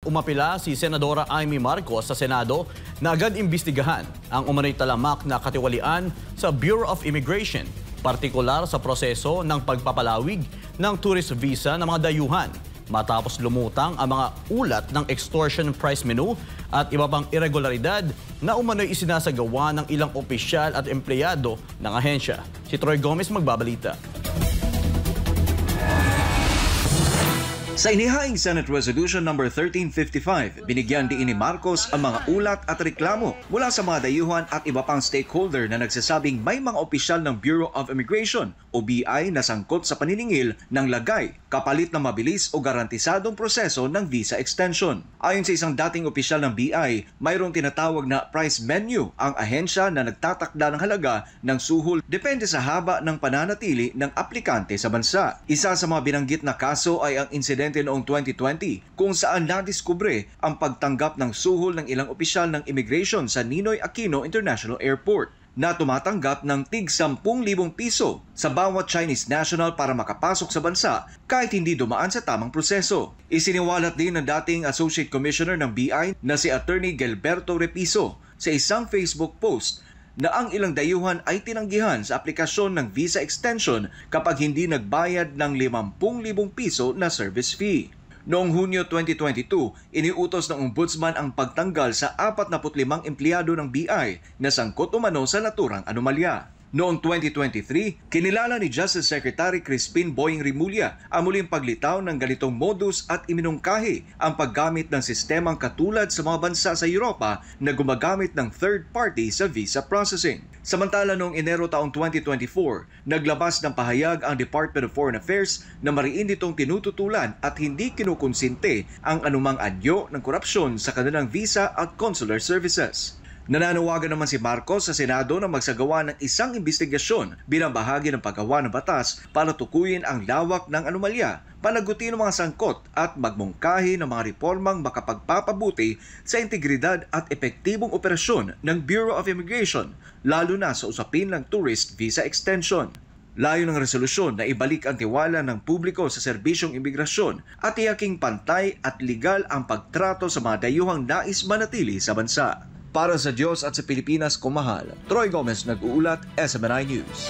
umapila si Senadora Amy Marcos sa Senado na agad imbestigahan ang umano'y talamak na katiwalian sa Bureau of Immigration, partikular sa proseso ng pagpapalawig ng tourist visa ng mga dayuhan matapos lumutang ang mga ulat ng extortion price menu at iba pang irregularidad na umano'y isinasagawa ng ilang opisyal at empleyado ng ahensya. Si Troy Gomez magbabalita. Sa inihaing Senate Resolution No. 1355, binigyan din ni Marcos ang mga ulat at reklamo mula sa mga dayuhan at iba pang stakeholder na nagsasabing may mga opisyal ng Bureau of Immigration o BI na sangkot sa paniningil ng lagay kapalit ng mabilis o garantisadong proseso ng visa extension. Ayon sa isang dating opisyal ng BI, mayroong tinatawag na price menu ang ahensya na nagtatakda ng halaga ng suhol depende sa haba ng pananatili ng aplikante sa bansa. Isa sa mga binanggit na kaso ay ang insidente noong 2020 kung saan nadiskubre ang pagtanggap ng suhol ng ilang opisyal ng immigration sa Ninoy Aquino International Airport na tumatanggap ng tig 10,000 piso sa bawat Chinese national para makapasok sa bansa kahit hindi dumaan sa tamang proseso. Isiniwalat din ng dating Associate Commissioner ng BI na si Attorney Gilberto Repiso sa isang Facebook post na ang ilang dayuhan ay tinanggihan sa aplikasyon ng visa extension kapag hindi nagbayad ng 50,000 piso na service fee. Noong Hunyo 2022, iniutos ng Ombudsman ang pagtanggal sa 45 empleyado ng BI na sangkot umano sa naturang anomalya. Noong 2023, kinilala ni Justice Secretary Crispin Boying Rimulya ang muling paglitaw ng ganitong modus at iminungkahi ang paggamit ng sistemang katulad sa mga bansa sa Europa na gumagamit ng third party sa visa processing. Samantala noong Enero taong 2024, naglabas ng pahayag ang Department of Foreign Affairs na mariin nitong tinututulan at hindi kinukonsinte ang anumang anyo ng korupsyon sa kanilang visa at consular services. Nananawagan naman si Marcos sa Senado na magsagawa ng isang imbestigasyon bilang bahagi ng paggawa ng batas para tukuyin ang lawak ng anomalya, panagutin ang mga sangkot at magmungkahi ng mga reformang makapagpapabuti sa integridad at epektibong operasyon ng Bureau of Immigration, lalo na sa usapin ng tourist visa extension. Layo ng resolusyon na ibalik ang tiwala ng publiko sa serbisyong imigrasyon at tiyaking pantay at legal ang pagtrato sa mga dayuhang nais manatili sa bansa. Para sa Diyos at sa Pilipinas kumahal, Troy Gomez nag-uulat, SMNI News.